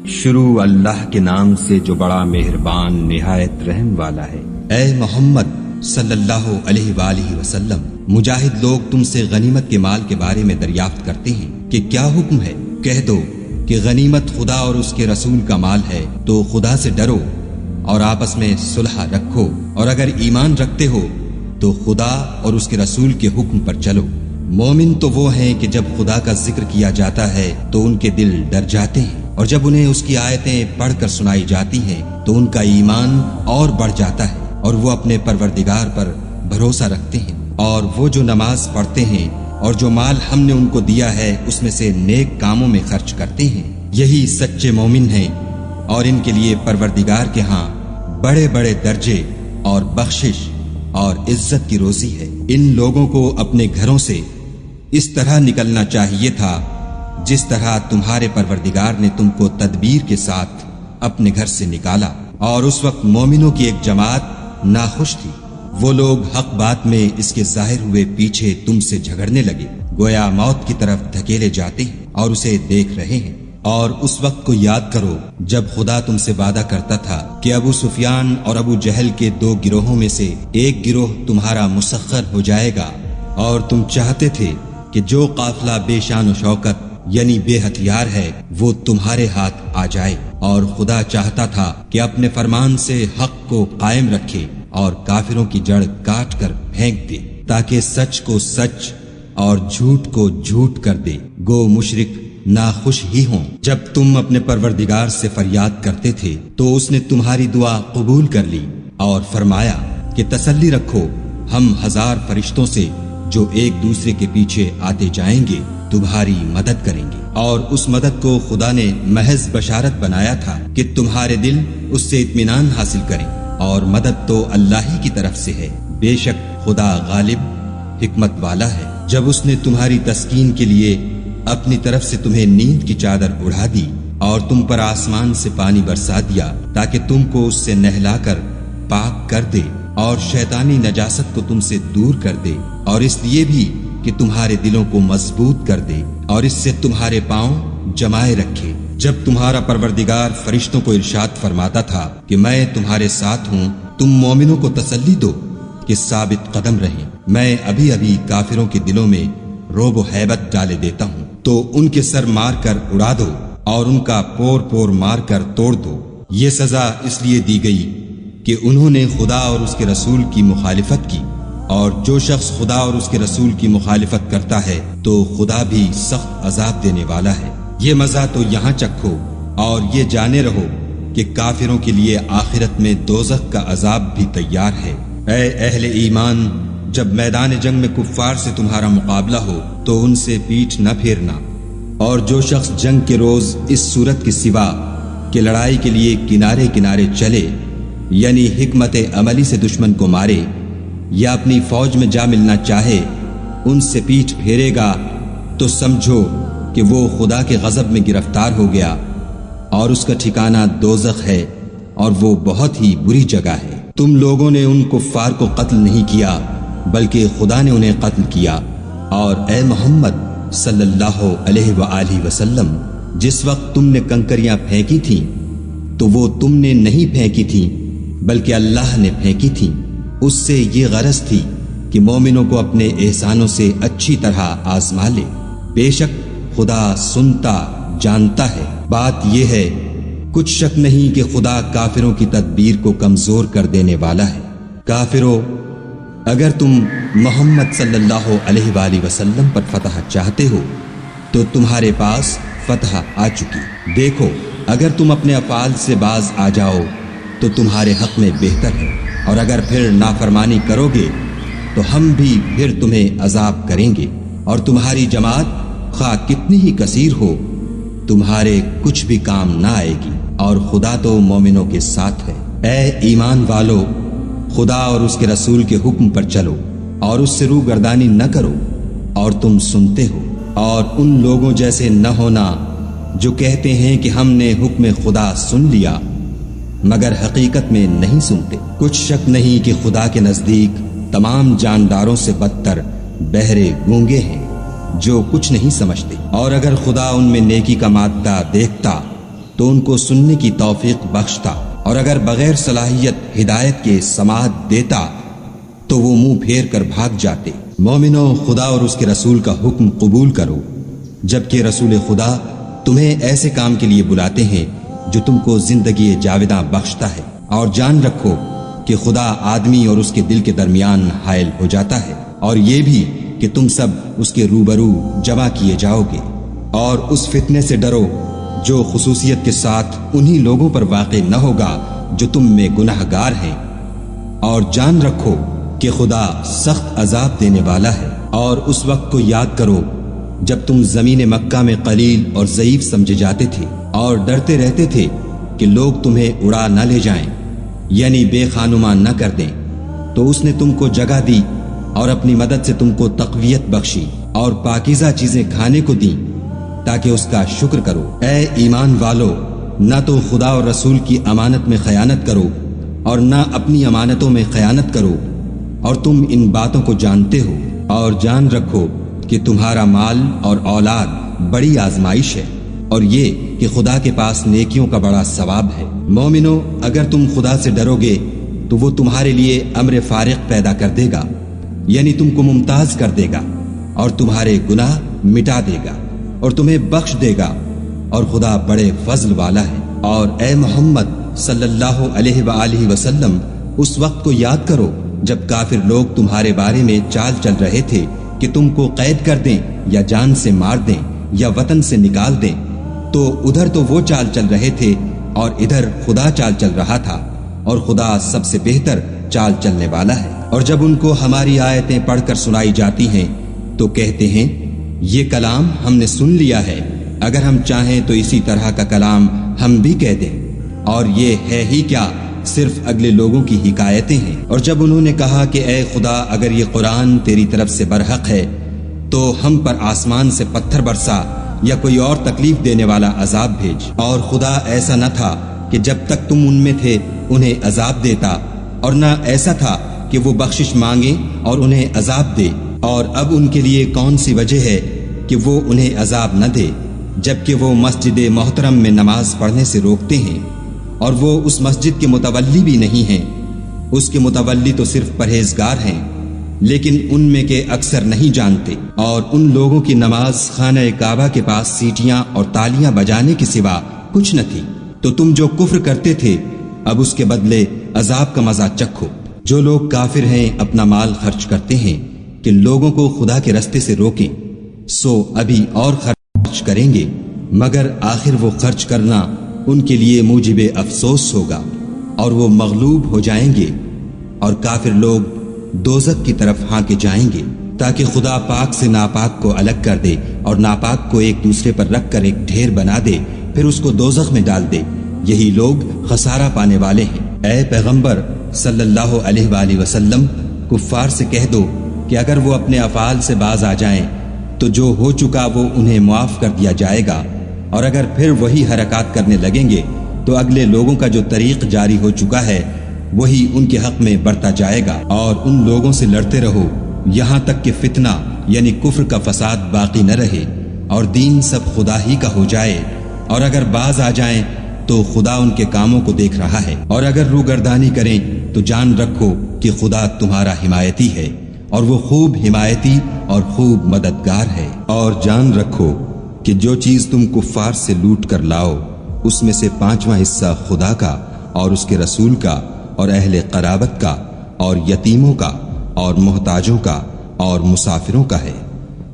شروع اللہ کے نام سے جو بڑا مہربان نہایت رحم والا ہے۔ اے محمد صلی اللہ علیہ وآلہ وسلم، مجاہد لوگ تم سے غنیمت کے مال کے بارے میں دریافت کرتے ہیں کہ کیا حکم ہے؟ کہہ دو کہ غنیمت خدا اور اس کے رسول کا مال ہے، تو خدا سے ڈرو اور آپس میں صلح رکھو، اور اگر ایمان رکھتے ہو تو خدا اور اس کے رسول کے حکم پر چلو۔ مومن تو وہ ہیں کہ جب خدا کا ذکر کیا جاتا ہے تو ان کے دل ڈر جاتے ہیں، اور جب انہیں اس کی آیتیں پڑھ کر سنائی جاتی ہیں تو ان کا ایمان اور بڑھ جاتا ہے، اور وہ اپنے پروردگار پر بھروسہ رکھتے ہیں، اور وہ جو نماز پڑھتے ہیں اور جو مال ہم نے ان کو دیا ہے اس میں سے نیک کاموں میں خرچ کرتے ہیں، یہی سچے مومن ہیں، اور ان کے لیے پروردگار کے ہاں بڑے بڑے درجے اور بخشش اور عزت کی روزی ہے۔ ان لوگوں کو اپنے گھروں سے اس طرح نکلنا چاہیے تھا جس طرح تمہارے پروردگار نے تم کو تدبیر کے ساتھ اپنے گھر سے نکالا، اور اس وقت مومنوں کی ایک جماعت ناخوش تھی۔ وہ لوگ حق بات میں اس کے ظاہر ہوئے پیچھے تم سے جھگڑنے لگے، گویا موت کی طرف دھکیلے جاتے ہیں اور اسے دیکھ رہے ہیں۔ اور اس وقت کو یاد کرو جب خدا تم سے وعدہ کرتا تھا کہ ابو سفیان اور ابو جہل کے دو گروہوں میں سے ایک گروہ تمہارا مسخر ہو جائے گا، اور تم چاہتے تھے کہ جو قافلہ بے شان و شوکت یعنی بے ہتھیار ہے وہ تمہارے ہاتھ آ جائے، اور خدا چاہتا تھا کہ اپنے فرمان سے حق کو قائم رکھے اور کافروں کی جڑ کاٹ کر پھینک دے، تاکہ سچ کو سچ اور جھوٹ کو جھوٹ کر دے۔ گو مشرک ناخوش ہی ہوں۔ جب تم اپنے پروردگار سے فریاد کرتے تھے تو اس نے تمہاری دعا قبول کر لی اور فرمایا کہ تسلی رکھو، ہم 1000 فرشتوں سے جو ایک دوسرے کے پیچھے آتے جائیں گے تمہاری مدد کریں گے۔ اور اس مدد کو خدا نے محض بشارت بنایا تھا کہ تمہارے دل اس سے اطمینان حاصل کریں، اور مدد تو اللہ ہی کی طرف سے ہے، بے شک خدا غالب حکمت والا ہے۔ جب اس نے تمہاری تسکین کے لیے اپنی طرف سے تمہیں نیند کی چادر اڑا دی اور تم پر آسمان سے پانی برسا دیا تاکہ تم کو اس سے نہلا کر پاک کر دے اور شیطانی نجاست کو تم سے دور کر دے، اور اس لیے بھی کہ تمہارے دلوں کو مضبوط کر دے اور اس سے تمہارے پاؤں جمائے رکھے۔ جب تمہارا پروردگار فرشتوں کو ارشاد فرماتا تھا کہ میں تمہارے ساتھ ہوں، تم مومنوں کو تسلی دو کہ ثابت قدم رہیں، میں ابھی ابھی کافروں کے دلوں میں روب و ہیبت ڈالے دیتا ہوں، تو ان کے سر مار کر اڑا دو اور ان کا پور پور مار کر توڑ دو۔ یہ سزا اس لیے دی گئی کہ انہوں نے خدا اور اس کے رسول کی مخالفت کی، اور جو شخص خدا اور اس کے رسول کی مخالفت کرتا ہے تو خدا بھی سخت عذاب دینے والا ہے۔ یہ مزہ تو یہاں چکھو اور یہ جانے رہو کہ کافروں کے لیے آخرت میں دوزخ کا عذاب بھی تیار ہے۔ اے اہل ایمان، جب میدان جنگ میں کفار سے تمہارا مقابلہ ہو تو ان سے پیٹھ نہ پھیرنا، اور جو شخص جنگ کے روز اس صورت کے سوا کہ لڑائی کے لیے کنارے کنارے چلے، یعنی حکمت عملی سے دشمن کو مارے یا اپنی فوج میں جا ملنا چاہے، ان سے پیٹھ پھیرے گا تو سمجھو کہ وہ خدا کے غضب میں گرفتار ہو گیا، اور اس کا ٹھکانہ دوزخ ہے، اور وہ بہت ہی بری جگہ ہے۔ تم لوگوں نے ان کفار کو قتل نہیں کیا بلکہ خدا نے انہیں قتل کیا، اور اے محمد صلی اللہ علیہ وآلہ وسلم، جس وقت تم نے کنکریاں پھینکی تھیں تو وہ تم نے نہیں پھینکی تھیں بلکہ اللہ نے پھینکی تھیں۔ اس سے یہ غرض تھی کہ مومنوں کو اپنے احسانوں سے اچھی طرح آزما لے، بے شک خدا سنتا جانتا ہے۔ بات یہ ہے، کچھ شک نہیں کہ خدا کافروں کی تدبیر کو کمزور کر دینے والا ہے۔ کافروں، اگر تم محمد صلی اللہ علیہ وآلہ وسلم پر فتح چاہتے ہو تو تمہارے پاس فتح آ چکی۔ دیکھو، اگر تم اپنے افعال سے باز آ جاؤ تو تمہارے حق میں بہتر ہے، اور اگر پھر نافرمانی کرو گے تو ہم بھی پھر تمہیں عذاب کریں گے، اور تمہاری جماعت خواہ کتنی ہی کثیر ہو تمہارے کچھ بھی کام نہ آئے گی، اور خدا تو مومنوں کے ساتھ ہے۔ اے ایمان والو، خدا اور اس کے رسول کے حکم پر چلو اور اس سے روگردانی نہ کرو، اور تم سنتے ہو، اور ان لوگوں جیسے نہ ہونا جو کہتے ہیں کہ ہم نے حکم خدا سن لیا مگر حقیقت میں نہیں سنتے۔ کچھ شک نہیں کہ خدا کے نزدیک تمام جانداروں سے بدتر بہرے گونگے ہیں جو کچھ نہیں سمجھتے، اور اگر خدا ان میں نیکی کا مادہ دیکھتا تو ان کو سننے کی توفیق بخشتا، اور اگر بغیر صلاحیت ہدایت کے سماعت دیتا تو وہ منہ پھیر کر بھاگ جاتے۔ مومنو، خدا اور اس کے رسول کا حکم قبول کرو، جبکہ رسول خدا تمہیں ایسے کام کے لیے بلاتے ہیں جو تم کو زندگی جاوداں بخشتا ہے، اور جان رکھو کہ خدا آدمی اور اس کے دل کے درمیان حائل ہو جاتا ہے، اور یہ بھی کہ تم سب اس کے روبرو جمع کیے جاؤ گے، اور اس فتنے سے ڈرو جو خصوصیت کے ساتھ انہی لوگوں پر واقع نہ ہوگا جو تم میں گناہ گار ہیں، اور جان رکھو کہ خدا سخت عذاب دینے والا ہے۔ اور اس وقت کو یاد کرو جب تم زمین مکہ میں قلیل اور ضعیف سمجھے جاتے تھے اور ڈرتے رہتے تھے کہ لوگ تمہیں اڑا نہ لے جائیں، یعنی بے خانمان نہ کر دیں، تو اس نے تم کو جگہ دی اور اپنی مدد سے تم کو تقویت بخشی اور پاکیزہ چیزیں کھانے کو دیں تاکہ اس کا شکر کرو۔ اے ایمان والو، نہ تو خدا اور رسول کی امانت میں خیانت کرو اور نہ اپنی امانتوں میں خیانت کرو، اور تم ان باتوں کو جانتے ہو، اور جان رکھو کہ تمہارا مال اور اولاد بڑی آزمائش ہے، اور یہ کہ خدا کے پاس نیکیوں کا بڑا ثواب ہے۔ مومنو، اگر تم خدا سے ڈرو گے تو وہ تمہارے لیے امر فارق پیدا کر دے گا، یعنی تم کو ممتاز کر دے گا اور تمہارے گناہ مٹا دے گا اور تمہیں بخش دے گا، اور خدا بڑے فضل والا ہے۔ اور اے محمد صلی اللہ علیہ وآلہ وسلم، اس وقت کو یاد کرو جب کافر لوگ تمہارے بارے میں چال چل رہے تھے کہ تم کو قید کر دیں یا جان سے مار دیں یا وطن سے نکال دیں، تو ادھر تو وہ چال چل رہے تھے اور ادھر خدا چال چل رہا تھا، اور خدا سب سے بہتر چال چلنے والا ہے۔ اور جب ان کو ہماری آیتیں پڑھ کر سنائی جاتی ہیں تو کہتے ہیں یہ کلام ہم نے سن لیا ہے، اگر ہم چاہیں تو اسی طرح کا کلام ہم بھی کہہ دیں، اور یہ ہے ہی کیا، صرف اگلے لوگوں کی حکایتیں ہیں۔ اور جب انہوں نے کہا کہ اے خدا، اگر یہ قرآن تیری طرف سے برحق ہے تو ہم پر آسمان سے پتھر برسا یا کوئی اور تکلیف دینے والا عذاب بھیج۔ اور خدا ایسا نہ تھا کہ جب تک تم ان میں تھے انہیں عذاب دیتا، اور نہ ایسا تھا کہ وہ بخشش مانگے اور انہیں عذاب دے، اور اب ان کے لیے کون سی وجہ ہے کہ وہ انہیں عذاب نہ دے، جبکہ وہ مسجد محترم میں نماز پڑھنے سے روکتے ہیں، اور وہ اس مسجد کے متولی بھی نہیں ہیں، اس کے متولی تو صرف پرہیزگار ہیں، لیکن ان میں کے اکثر نہیں جانتے۔ اور ان لوگوں کی نماز خانہ کعبہ کے پاس سیٹیاں اور تالیاں بجانے کے سوا کچھ نہ تھی، تو تم جو کفر کرتے تھے اب اس کے بدلے عذاب کا مزہ چکھو۔ جو لوگ کافر ہیں اپنا مال خرچ کرتے ہیں کہ لوگوں کو خدا کے رستے سے روکیں، سو ابھی اور خرچ کریں گے، مگر آخر وہ خرچ کرنا ان کے لیے موجب افسوس ہوگا، اور وہ مغلوب ہو جائیں گے، اور کافر لوگ دوزخ کی طرف ہانکے جائیں گے، تاکہ خدا پاک سے ناپاک کو الگ کر دے اور ناپاک کو ایک دوسرے پر رکھ کر ایک ڈھیر بنا دے، پھر اس کو دوزخ میں ڈال دے۔ یہی لوگ خسارہ پانے والے ہیں۔ اے پیغمبر صلی اللہ علیہ وآلہ وسلم، کفار سے کہہ دو کہ اگر وہ اپنے افعال سے باز آ جائیں تو جو ہو چکا وہ انہیں معاف کر دیا جائے گا، اور اگر پھر وہی حرکات کرنے لگیں گے تو اگلے لوگوں کا جو طریق جاری ہو چکا ہے وہی ان کے حق میں برتا جائے گا، اور ان لوگوں سے لڑتے رہو یہاں تک کہ فتنہ یعنی کفر کا فساد باقی نہ رہے اور دین سب خدا ہی کا ہو جائے، اور اگر باز آ جائیں تو خدا ان کے کاموں کو دیکھ رہا ہے، اور اگر روگردانی کریں تو جان رکھو کہ خدا تمہارا حمایتی ہے، اور وہ خوب حمایتی اور خوب مددگار ہے۔ اور جان رکھو کہ جو چیز تم کفار سے لوٹ کر لاؤ اس میں سے 5واں حصہ خدا کا اور اس کے رسول کا اور اہل قرابت کا اور یتیموں کا اور محتاجوں کا اور مسافروں کا ہے،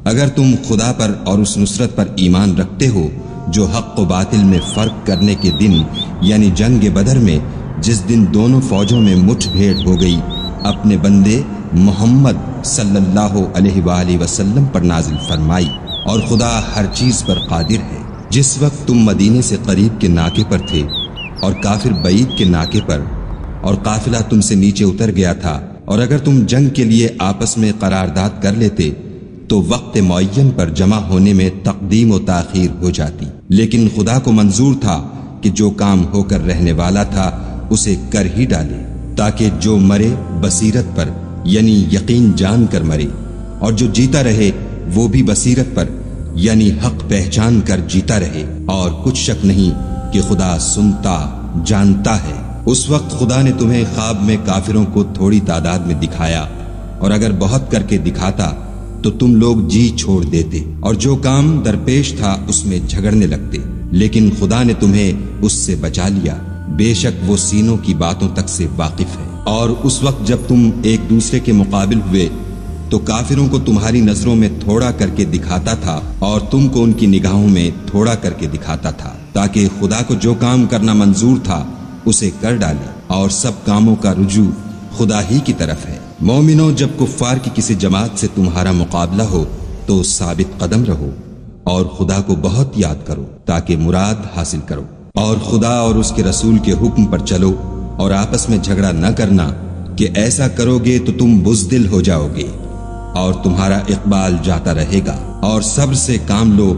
اگر تم خدا پر اور اس نصرت پر ایمان رکھتے ہو جو حق و باطل میں فرق کرنے کے دن یعنی جنگ بدر میں، جس دن دونوں فوجوں میں مٹھ بھیڑ ہو گئی، اپنے بندے محمد صلی اللہ علیہ وآلہ وسلم پر نازل فرمائی، اور خدا ہر چیز پر قادر ہے۔ جس وقت تم مدینے سے قریب کے ناکے پر تھے اور کافر بعید کے ناکے پر، اور قافلہ تم سے نیچے اتر گیا تھا، اور اگر تم جنگ کے لیے آپس میں قرارداد کر لیتے تو وقت معین پر جمع ہونے میں تقدیم و تاخیر ہو جاتی، لیکن خدا کو منظور تھا کہ جو کام ہو کر رہنے والا تھا اسے کر ہی ڈالے، تاکہ جو مرے بصیرت پر یعنی یقین جان کر مرے، اور جو جیتا رہے وہ بھی بصیرت پر یعنی حق پہچان کر جیتا رہے۔ اور کچھ شک نہیں کہ خدا سنتا جانتا ہے۔ اس وقت خدا نے تمہیں خواب میں کافروں کو تھوڑی تعداد میں دکھایا، اور اگر بہت کر کے دکھاتا تو تم لوگ جی چھوڑ دیتے اور جو کام درپیش تھا اس میں جھگڑنے لگتے، لیکن خدا نے تمہیں اس سے بچا لیا، بے شک وہ سینوں کی باتوں تک سے واقف ہے۔ اور اس وقت جب تم ایک دوسرے کے مقابل ہوئے تو کافروں کو تمہاری نظروں میں تھوڑا کر کے دکھاتا تھا اور تم کو ان کی نگاہوں میں تھوڑا کر کے دکھاتا تھا، تاکہ خدا کو جو کام کرنا منظور تھا اسے کر ڈالے، اور سب کاموں کا رجوع خدا ہی کی طرف ہے۔ مومنوں، جب کفار کی کسی جماعت سے تمہارا مقابلہ ہو تو ثابت قدم رہو اور خدا کو بہت یاد کرو تاکہ مراد حاصل کرو، اور خدا اور اس کے رسول کے حکم پر چلو اور آپس میں جھگڑا نہ کرنا، کہ ایسا کرو گے تو تم بزدل ہو جاؤ گے اور تمہارا اقبال جاتا رہے گا، اور صبر سے کام لو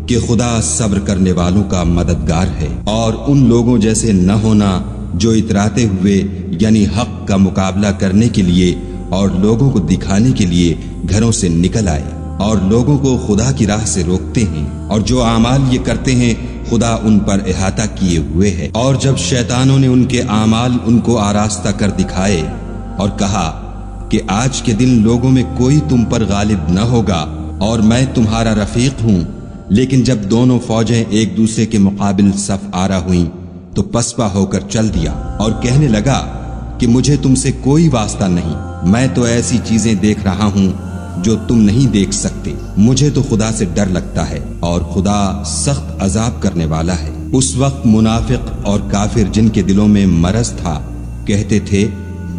کہ خدا صبر کرنے والوں کا مددگار ہے۔ اور ان لوگوں جیسے نہ ہونا جو اتراتے ہوئے یعنی حق کا مقابلہ کرنے کے لیے اور لوگوں کو دکھانے کے لیے گھروں سے نکل آئے اور لوگوں کو خدا کی راہ سے روکتے ہیں، اور جو اعمال یہ کرتے ہیں خدا ان پر احاطہ کیے ہوئے ہے۔ اور جب شیطانوں نے ان کے اعمال ان کو آراستہ کر دکھائے اور کہا کہ آج کے دن لوگوں میں کوئی تم پر غالب نہ ہوگا اور میں تمہارا رفیق ہوں، لیکن جب دونوں فوجیں ایک دوسرے کے مقابل صف آرا ہوئیں تو پسپا ہو کر چل دیا اور کہنے لگا کہ مجھے تم سے کوئی واسطہ نہیں، میں تو ایسی چیزیں دیکھ رہا ہوں جو تم نہیں دیکھ سکتے، مجھے تو خدا سے ڈر لگتا ہے اور خدا سخت عذاب کرنے والا ہے۔ اس وقت منافق اور کافر جن کے دلوں میں مرض تھا کہتے تھے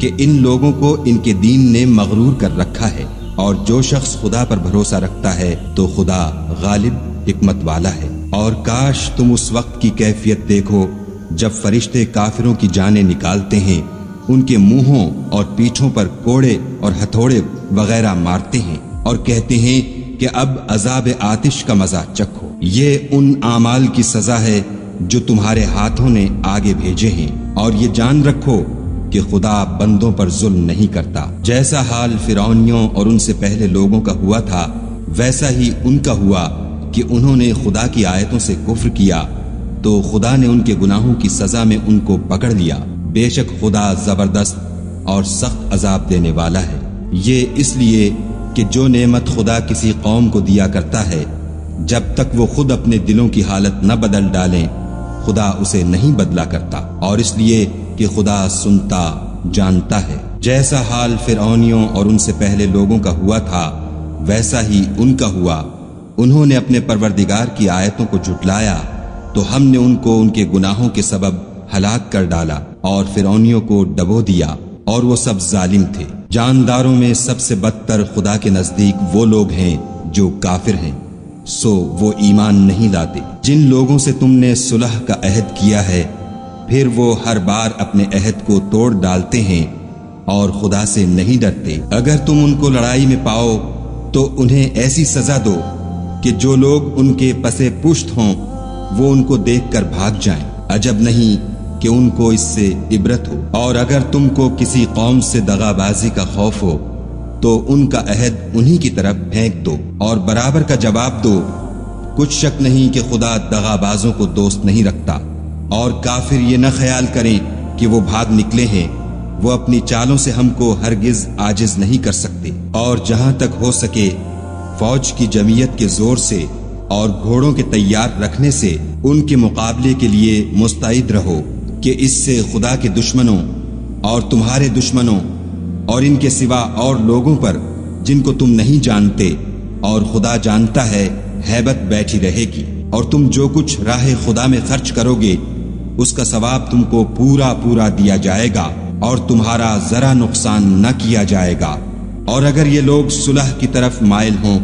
کہ ان لوگوں کو ان کے دین نے مغرور کر رکھا ہے، اور جو شخص خدا پر بھروسہ رکھتا ہے تو خدا غالب حکمت والا ہے۔ اور کاش تم اس وقت کی کیفیت دیکھو جب فرشتے کافروں کی جانیں نکالتے ہیں، ان کے منہوں اور پیٹھوں پر کوڑے اور ہتھوڑے وغیرہ مارتے ہیں اور کہتے ہیں کہ اب عذاب آتش کا مزہ چکھو، یہ ان اعمال کی سزا ہے جو تمہارے ہاتھوں نے آگے بھیجے ہیں، اور یہ جان رکھو کہ خدا بندوں پر ظلم نہیں کرتا۔ جیسا حال فرعونیوں اور ان سے پہلے لوگوں کا ہوا تھا ویسا ہی ان کا ہوا کہ انہوں نے خدا کی آیتوں سے کفر کیا، تو خدا نے ان کے گناہوں کی سزا میں ان کو پکڑ لیا، بے شک خدا زبردست اور سخت عذاب دینے والا ہے۔ یہ اس لیے کہ جو نعمت خدا کسی قوم کو دیا کرتا ہے جب تک وہ خود اپنے دلوں کی حالت نہ بدل ڈالیں خدا اسے نہیں بدلا کرتا، اور اس لیے کہ خدا سنتا جانتا ہے۔ جیسا حال فرعونیوں اور ان سے پہلے لوگوں کا ہوا تھا ویسا ہی ان کا ہوا، انہوں نے اپنے پروردگار کی آیتوں کو جھٹلایا تو ہم نے ان کو ان کے گناہوں کے سبب ہلاک کر ڈالا اور فرعونیوں کو ڈبو دیا، اور وہ سب ظالم تھے۔ جانداروں میں سب سے بدتر خدا کے نزدیک وہ لوگ ہیں جو کافر ہیں، سو وہ ایمان نہیں لاتے۔ جن لوگوں سے تم نے صلح کا عہد کیا ہے پھر وہ ہر بار اپنے عہد کو توڑ ڈالتے ہیں اور خدا سے نہیں ڈرتے۔ اگر تم ان کو لڑائی میں پاؤ تو انہیں ایسی سزا دو کہ جو لوگ ان کے پسے پشت ہوں وہ ان کو دیکھ کر بھاگ جائیں، عجب نہیں کہ ان کو اس سے عبرت ہو۔ اور اگر تم کو کسی قوم سے دغا بازی کا خوف ہو تو ان کا عہد انہی کی طرف پھینک دو اور برابر کا جواب دو، کچھ شک نہیں کہ خدا دغا بازوں کو دوست نہیں رکھتا۔ اور کافر یہ نہ خیال کریں کہ وہ بھاگ نکلے ہیں، وہ اپنی چالوں سے ہم کو ہرگز عاجز نہیں کر سکتے۔ اور جہاں تک ہو سکے فوج کی جمعیت کے زور سے اور گھوڑوں کے تیار رکھنے سے ان کے مقابلے کے لیے مستعد رہو، کہ اس سے خدا کے دشمنوں اور تمہارے دشمنوں اور ان کے سوا اور لوگوں پر جن کو تم نہیں جانتے اور خدا جانتا ہے ہیبت بیٹھی رہے گی، اور تم جو کچھ راہ خدا میں خرچ کرو گے اس کا ثواب تم کو پورا پورا دیا جائے گا اور تمہارا ذرا نقصان نہ کیا جائے گا۔ اور اگر یہ لوگ صلح کی طرف مائل ہوں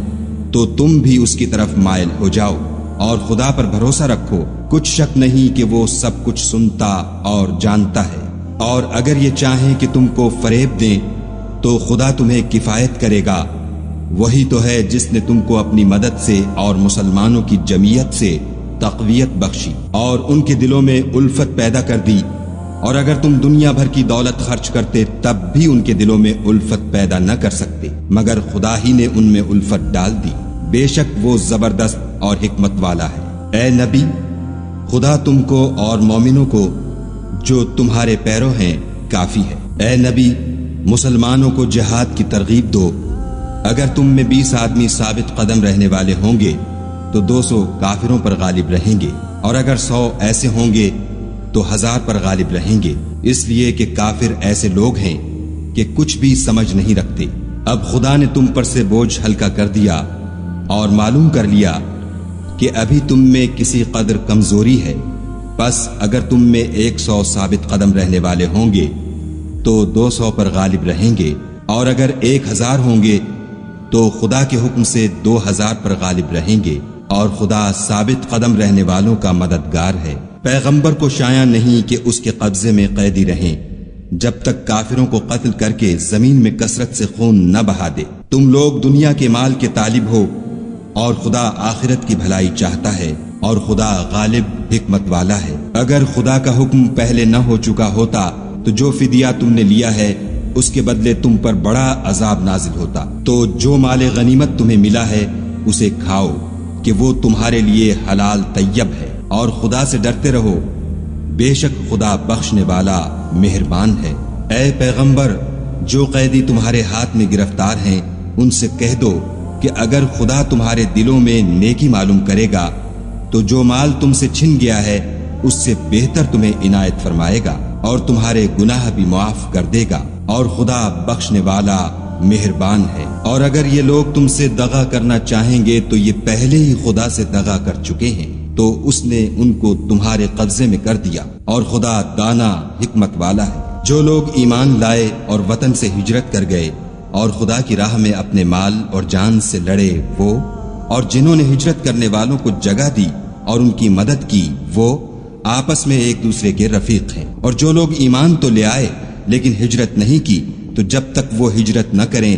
تو تم بھی اس کی طرف مائل ہو جاؤ اور خدا پر بھروسہ رکھو، کچھ شک نہیں کہ وہ سب کچھ سنتا اور جانتا ہے۔ اور اگر یہ چاہیں کہ تم کو فریب دیں تو خدا تمہیں کفایت کرے گا، وہی تو ہے جس نے تم کو اپنی مدد سے اور مسلمانوں کی جمعیت سے تقویت بخشی اور ان کے دلوں میں الفت پیدا کر دی، اور اگر تم دنیا بھر کی دولت خرچ کرتے تب بھی ان کے دلوں میں الفت پیدا نہ کر سکتے، مگر خدا ہی نے ان میں الفت ڈال دی، بے شک وہ زبردست اور حکمت والا ہے۔ اے نبی، خدا تم کو اور مومنوں کو جو تمہارے پیرو ہیں کافی ہے۔ اے نبی، مسلمانوں کو جہاد کی ترغیب دو۔ اگر تم میں 20 آدمی ثابت قدم رہنے والے ہوں گے تو 200 کافروں پر غالب رہیں گے، اور اگر 100 ایسے ہوں گے تو 1000 پر غالب رہیں گے، اس لیے کہ کافر ایسے لوگ ہیں کہ کچھ بھی سمجھ نہیں رکھتے۔ اب خدا نے تم پر سے بوجھ ہلکا کر دیا اور معلوم کر لیا کہ ابھی تم میں کسی قدر کمزوری ہے، بس اگر تم میں 100 ثابت قدم رہنے والے ہوں گے تو 200 پر غالب رہیں گے، اور اگر 1000 ہوں گے تو خدا کے حکم سے 2000 پر غالب رہیں گے، اور خدا ثابت قدم رہنے والوں کا مددگار ہے۔ پیغمبر کو شایع نہیں کہ اس کے قبضے میں قیدی رہیں جب تک کافروں کو قتل کر کے زمین میں کثرت سے خون نہ بہا دے۔ تم لوگ دنیا کے مال کے طالب ہو اور خدا آخرت کی بھلائی چاہتا ہے، اور خدا غالب حکمت والا ہے۔ اگر خدا کا حکم پہلے نہ ہو چکا ہوتا تو جو فدیہ تم نے لیا ہے اس کے بدلے تم پر بڑا عذاب نازل ہوتا۔ تو جو مال غنیمت تمہیں ملا ہے اسے کھاؤ کہ وہ تمہارے لیے حلال طیب ہے، اور خدا سے ڈرتے رہو، بے شک خدا بخشنے والا مہربان ہے۔ اے پیغمبر، جو قیدی تمہارے ہاتھ میں گرفتار ہیں ان سے کہہ دو کہ اگر خدا تمہارے دلوں میں نیکی معلوم کرے گا تو جو مال تم سے چھن گیا ہے اس سے بہتر تمہیں عنایت فرمائے گا، اور تمہارے گناہ بھی معاف کر دے گا، اور خدا بخشنے والا مہربان ہے۔ اور اگر یہ لوگ تم سے دغا کرنا چاہیں گے تو یہ پہلے ہی خدا سے دغا کر چکے ہیں، تو اس نے ان کو تمہارے قبضے میں کر دیا، اور خدا دانا حکمت والا ہے۔ جو لوگ ایمان لائے اور وطن سے ہجرت کر گئے اور خدا کی راہ میں اپنے مال اور جان سے لڑے وہ، اور جنہوں نے ہجرت کرنے والوں کو جگہ دی اور ان کی مدد کی وہ آپس میں ایک دوسرے کے رفیق ہیں۔ اور جو لوگ ایمان تو لے آئے لیکن ہجرت نہیں کی تو جب تک وہ ہجرت نہ کریں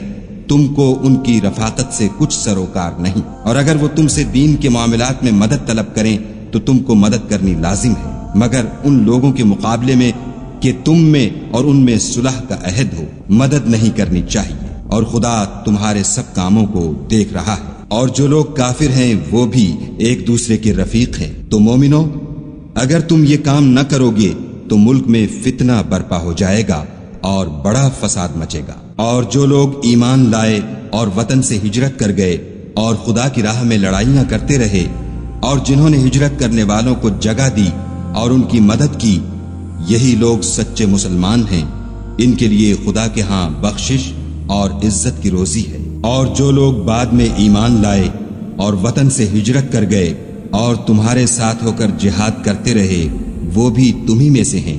تم کو ان کی رفاقت سے کچھ سروکار نہیں، اور اگر وہ تم سے دین کے معاملات میں مدد طلب کریں تو تم کو مدد کرنی لازم ہے، مگر ان لوگوں کے مقابلے میں کہ تم میں اور ان میں صلح کا عہد ہو مدد نہیں کرنی چاہیے، اور خدا تمہارے سب کاموں کو دیکھ رہا ہے۔ اور جو لوگ کافر ہیں وہ بھی ایک دوسرے کے رفیق ہیں۔ تو مومنو، اگر تم یہ کام نہ کرو گے تو ملک میں فتنہ برپا ہو جائے گا اور بڑا فساد مچے گا۔ اور جو لوگ ایمان لائے اور وطن سے ہجرت کر گئے اور خدا کی راہ میں لڑائیاں کرتے رہے، اور جنہوں نے ہجرت کرنے والوں کو جگہ دی اور ان کی مدد کی، یہی لوگ سچے مسلمان ہیں، ان کے لیے خدا کے ہاں بخشش اور عزت کی روزی ہے۔ اور جو لوگ بعد میں ایمان لائے اور وطن سے ہجرت کر گئے اور تمہارے ساتھ ہو کر جہاد کرتے رہے، وہ بھی تمہی میں سے ہیں،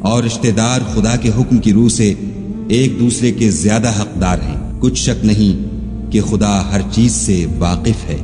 اور رشتہ دار خدا کے حکم کی روح سے ایک دوسرے کے زیادہ حقدار ہیں۔ کچھ شک نہیں کہ خدا ہر چیز سے واقف ہے۔